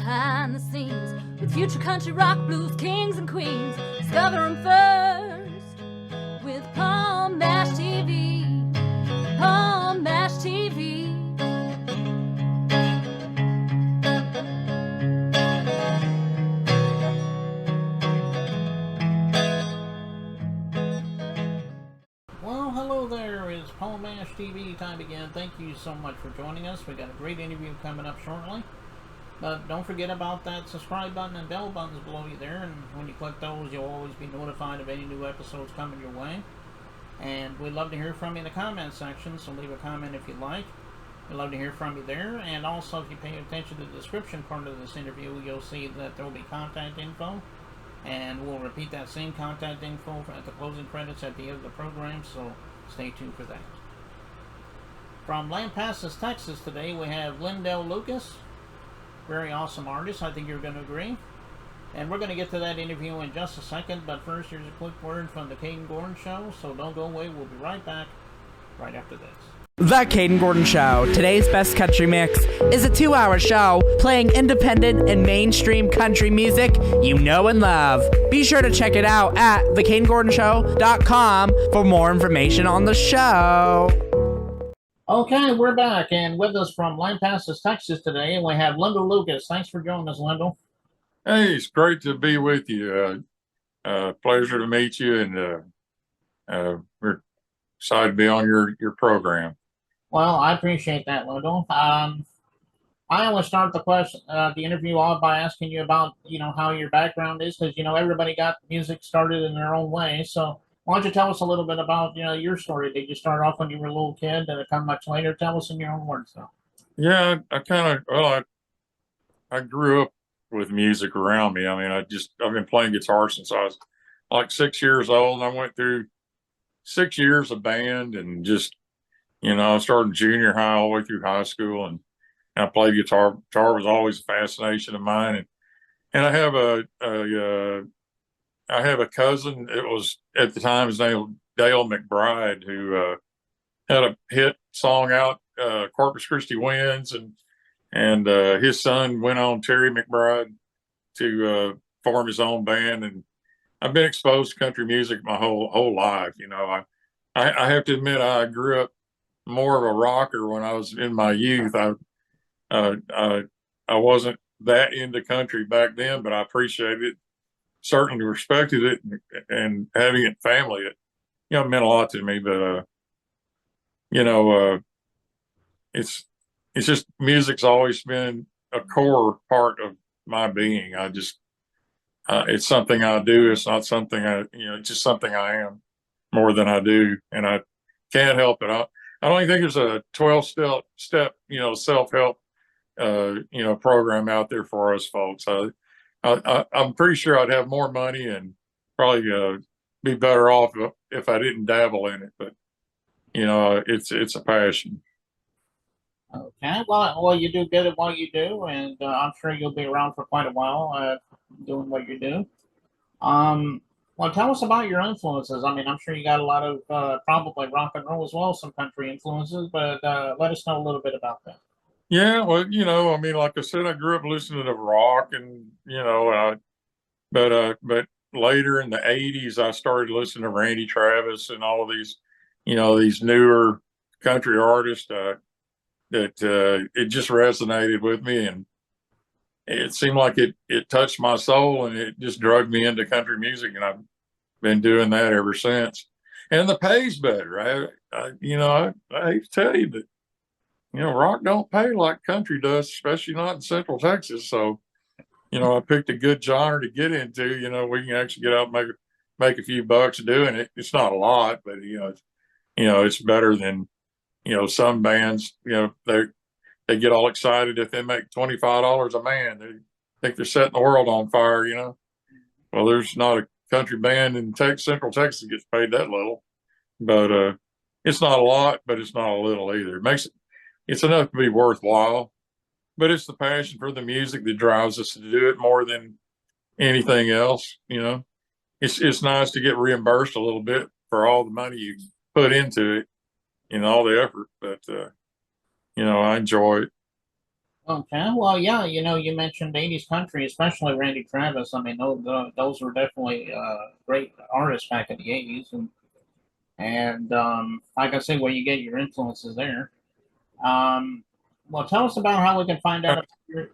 behind the scenes with future country rock blues kings and queens. Discover them first with Palm Mash TV. Palm Mash TV. Well, hello there. It's Palm Mash TV time again. Thank you so much for joining us. We got a great interview coming up shortly. But don't forget about that subscribe button and bell buttons below you there. And when you click those, you'll always be notified of any new episodes coming your way. And we'd love to hear from you in the comment section, so leave a comment if you'd like. We'd love to hear from you there. And also, if you pay attention to the description part of this interview, you'll see that there will be contact info. And we'll repeat that same contact info at the closing credits at the end of the program, so stay tuned for that. From Lampasas, Texas today, we have Lyndel Lucas. Very awesome artist, I think you're going to agree. And we're going to get to that interview in just a second, but first here's a quick word from the Caden Gordon Show, so don't go away, we'll be right back right after this. The Caden Gordon Show, today's best country mix, is a 2-hour show playing independent and mainstream country music you know and love. Be sure to check it out at thecadengordonshow.com for more information on the show. Okay, we're back, and with us from Lampasas, Texas today, we have Lyndel Lucas. Thanks for joining us, Lyndel. Hey, it's great to be with you. Pleasure to meet you, and we're excited to be on your program. Well, I appreciate that, Lyndel. I always start the interview off by asking you about, how your background is, because, everybody got music started in their own way. So why don't you tell us a little bit about, your story? Did you start off when you were a little kid? Did it come much later? Tell us in your own words, though. Yeah, I grew up with music around me. I mean, I've been playing guitar since I was like 6 years old, and I went through 6 years of band, and just, I started in junior high all the way through high school, and I played guitar. Guitar was always a fascination of mine, and I have a cousin. It was at the time his name was Dale McBride, who had a hit song out, Corpus Christi Winds, and his son went on, Terry McBride, to form his own band. And I've been exposed to country music my whole life. I have to admit, I grew up more of a rocker when I was in my youth. I wasn't that into country back then, but I appreciated it, certainly respected it, and having it family, it meant a lot to me. But it's just, music's always been a core part of my being. It's something I do. It's not something it's just something I am more than I do, and I can't help it. I don't even think there's a 12-step self-help program out there for us folks. I'm pretty sure I'd have more money and probably be better off if I didn't dabble in it. But it's a passion. Okay, well, you do good at what you do, and I'm sure you'll be around for quite a while doing what you do. Well, tell us about your influences. I mean, I'm sure you got a lot of probably rock and roll as well, some country influences, but let us know a little bit about that. Yeah, well, I mean, like I said, I grew up listening to rock, and but later in the '80s, I started listening to Randy Travis and all of these, these newer country artists that it just resonated with me, and it seemed like it touched my soul, and it just drugged me into country music, and I've been doing that ever since. And the pay's better. I hate to tell you, but rock don't pay like country does, especially not in Central Texas. So, I picked a good genre to get into. We can actually get out and make a few bucks doing it. It's not a lot, but it's better than some bands. They get all excited if they make $25 a man. They think they're setting the world on fire. Well, there's not a country band in Central Texas that gets paid that little, but it's not a lot, but it's not a little either. It's enough to be worthwhile, but it's the passion for the music that drives us to do it more than anything else. It's nice to get reimbursed a little bit for all the money you put into it and all the effort, but I enjoy it. Okay, well, yeah, you mentioned '80s country, especially Randy Travis. I mean, those were definitely great artists back in the '80s, and like I say, where you get your influences there. Um, well, tell us about how we can find out about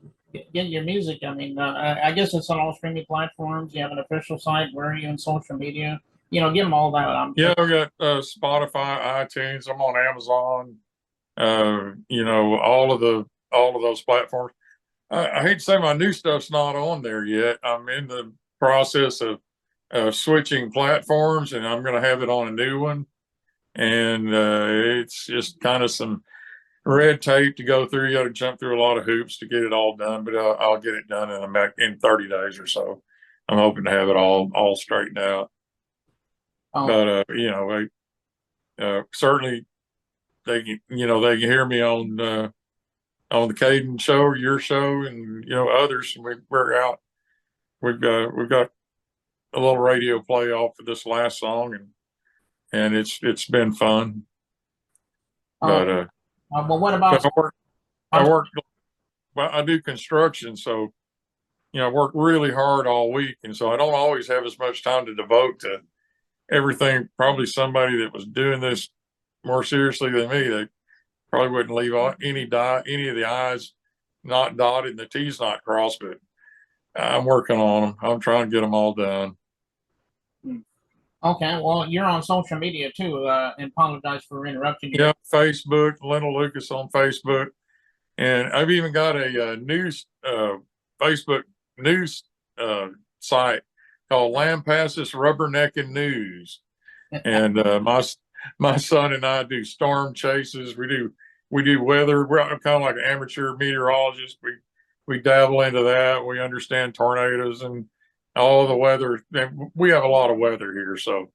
get your music. I mean, I guess it's on all streaming platforms. You have an official site. Where are you in social media? Give them all that. Yeah, we got Spotify, iTunes. I'm on Amazon. All of those platforms. I hate to say my new stuff's not on there yet. I'm in the process of switching platforms, and I'm going to have it on a new one. And it's just kind of some red tape to go through. You got to jump through a lot of hoops to get it all done, but I'll get it done in 30 days or so. I'm hoping to have it all straightened out. Oh, But certainly they can hear me on the Caden show or your show, and others. We're out. We've got a little radio play off for this last song, and it's been fun. oh, But well, what about? but I work. Well, I do construction, so I work really hard all week, and so I don't always have as much time to devote to everything. Probably somebody that was doing this more seriously than me, they probably wouldn't leave any of the I's not dotted and the T's not crossed. But I'm working on them. I'm trying to get them all done. Okay, well, you're on social media too. And apologize for interrupting you. Yeah, Facebook, Lyndel Lucas on Facebook, and I've even got a news Facebook news site called Lampasas Rubbernecking News, and my son and I do storm chases. We do weather. We're kind of like an amateur meteorologist. We dabble into that. We understand tornadoes and all the weather. We have a lot of weather here, so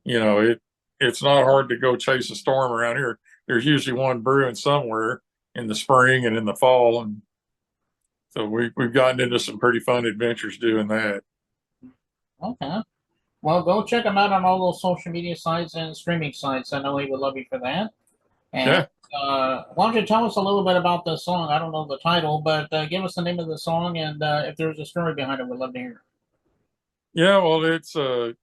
it's not hard to go chase a storm around here. There's usually one brewing somewhere in the spring and in the fall, and so we've gotten into some pretty fun adventures doing that. Okay. Well, go check him out on all those social media sites and streaming sites. I know he would love you for that. And Yeah, why don't you tell us a little bit about the song? I don't know the title, but give us the name of the song, and if there's a story behind it, we'd love to hear. yeah. Well, it's the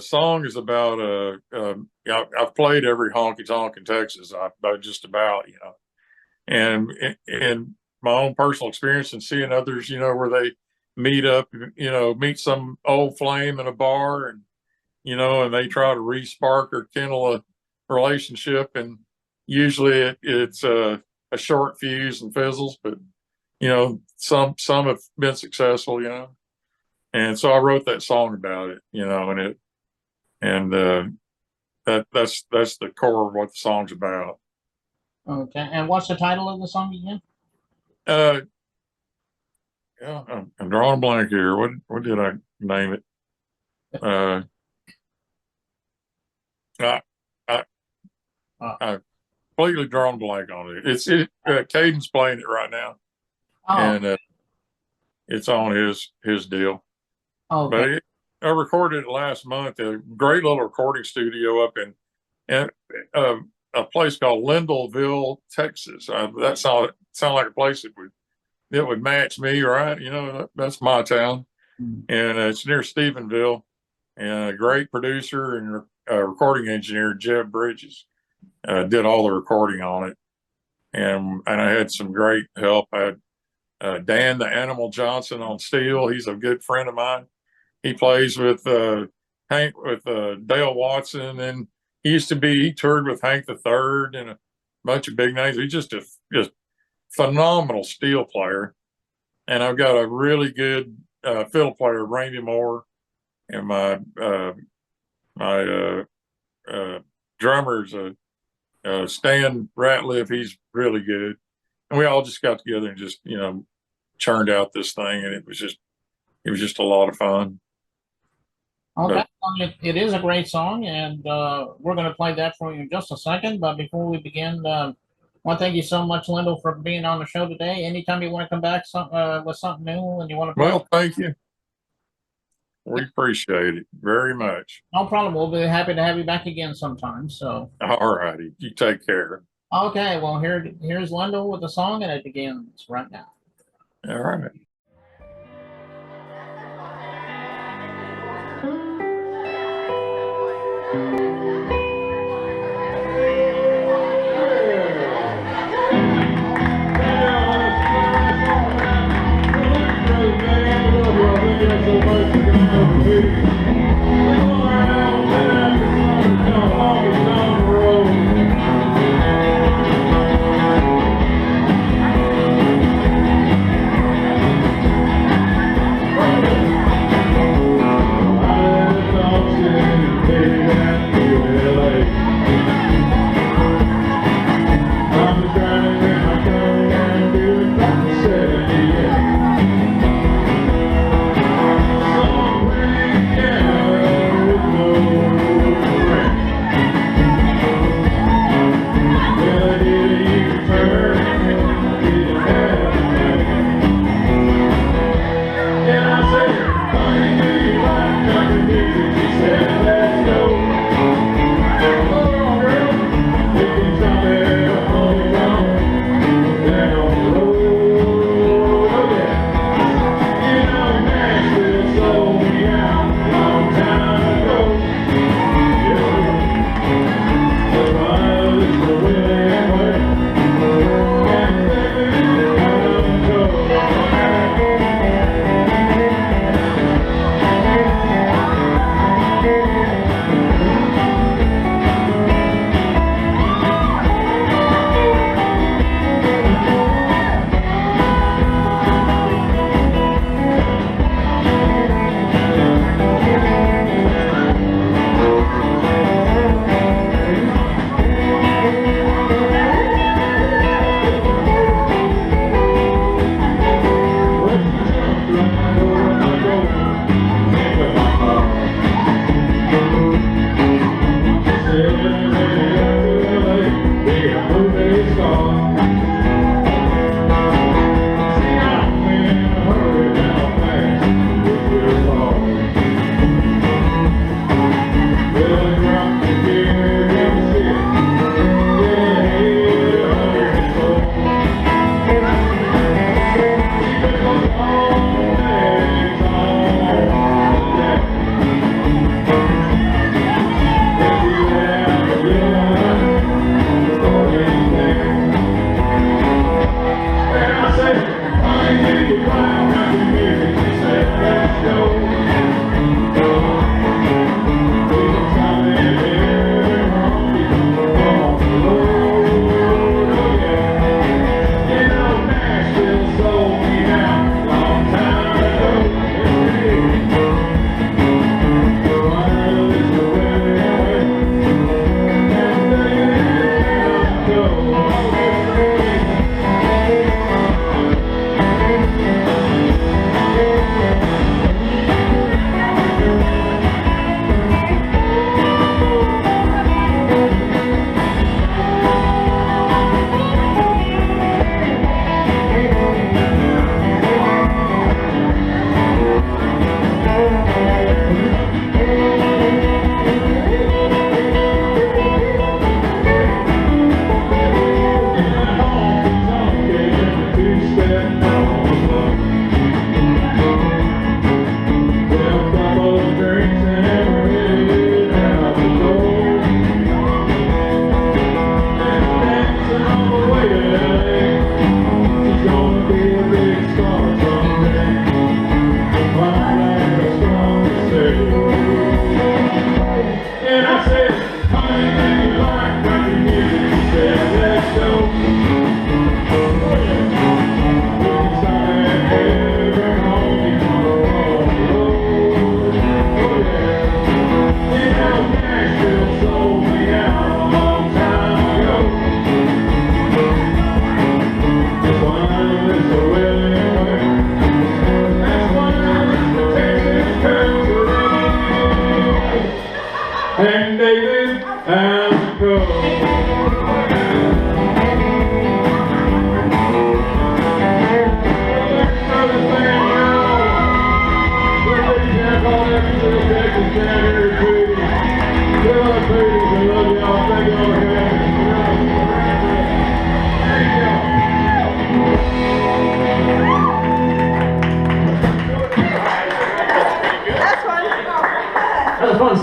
song is about I've played every honky tonk in Texas. I just about and my own personal experience and seeing others, where they meet up, meet some old flame in a bar, and they try to re-spark or kindle a relationship, and usually it's a short fuse and fizzles, but some have been successful, and so I wrote that song about it, and that's the core of what the song's about. Okay. And what's the title of the song again? Uh, yeah, I'm drawing a blank here. What did I name it? I, I, I completely drawn a blank on it. Caden's playing it right now, Oh, and it's on his deal. okay. But I recorded it last month. A great little recording studio up in a place called Lyndel, Texas. That sound like a place that would match me, right? That's my town, and it's near Stephenville. And a great producer and recording engineer, Jeb Bridges, did all the recording on it, and I had some great help. I had Dan the Animal Johnson on steel. He's a good friend of mine. He plays with Hank, with Dale Watson, and he toured with Hank the Third and a bunch of big names. He's just a phenomenal steel player. And I've got a really good fiddle player, Randy Moore, and my drummer's Stan Ratliff. He's really good, and we all just got together and just churned out this thing, and it was just a lot of fun. Okay. It is a great song, and we're going to play that for you in just a second. But before we begin, I want to thank you so much, Lyndel, for being on the show today. Anytime you want to come back with something new and you want to play, Well, thank you. We appreciate it very much. no problem. We'll be happy to have you back again sometime. So, All righty. You take care. Okay, well here's Lyndel with the song, and it begins right now. All right.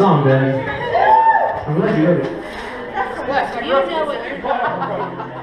song, Ben. I'm glad you wrote it. You know what you're